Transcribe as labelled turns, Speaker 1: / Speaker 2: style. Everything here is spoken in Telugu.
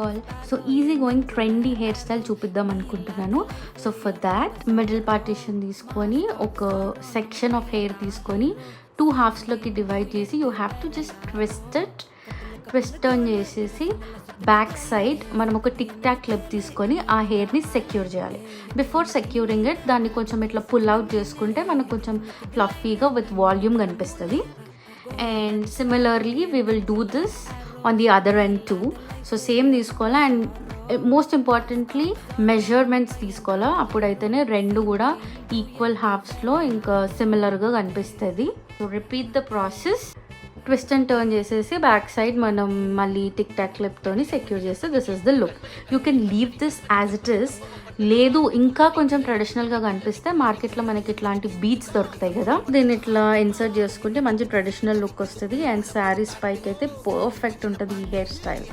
Speaker 1: All. So easy going trendy hair style చూపిద్దాం అనుకుంటున్నాను. So for that middle partition తీసుకొని ఒక సెక్షన్ ఆఫ్ హెయిర్ తీసుకొని 2 halvesలోకి డివైడ్ చేసి you have to just twist turn చేసేసి బ్యాక్ సైడ్ మనం ఒక టిక్ టాక్ క్లిప్ తీసుకొని ఆ హెయిర్ని సెక్యూర్ చేయాలి. బిఫోర్ సెక్యూరింగ్ ఇట్ దాన్ని కొంచెం ఇట్లా పుల్ అవుట్ చేసుకుంటే మనకు కొంచెం ఫ్లఫీగా విత్ వాల్యూమ్ కనిపిస్తుంది. And similarly we will do this on the other end two. So same తీసుకోవాలా అండ్ మోస్ట్ ఇంపార్టెంట్లీ మెజర్మెంట్స్ తీసుకోవాలా. అప్పుడైతేనే రెండు కూడా ఈక్వల్ హాఫ్స్లో ఇంకా సిమిలర్గా కనిపిస్తుంది. So repeat the process. Twist and turn చేసేసి బ్యాక్ సైడ్ మనం మళ్ళీ టిక్ టాక్ క్లిప్తోని సెక్యూర్ చేస్తే this is the look. You can leave this as it is. లేదు ఇంకా కొంచెం ట్రెడిషనల్గా కనిపిస్తే మార్కెట్లో మనకి ఇట్లాంటి బీడ్స్ దొరుకుతాయి కదా, దీన్ని ఇట్లా ఇన్సర్ట్ చేసుకుంటే మంచి ట్రెడిషనల్ లుక్ వస్తుంది. అండ్ శారీస్ పైకి అయితే పర్ఫెక్ట్ ఉంటుంది ఈ హెయిర్ స్టైల్.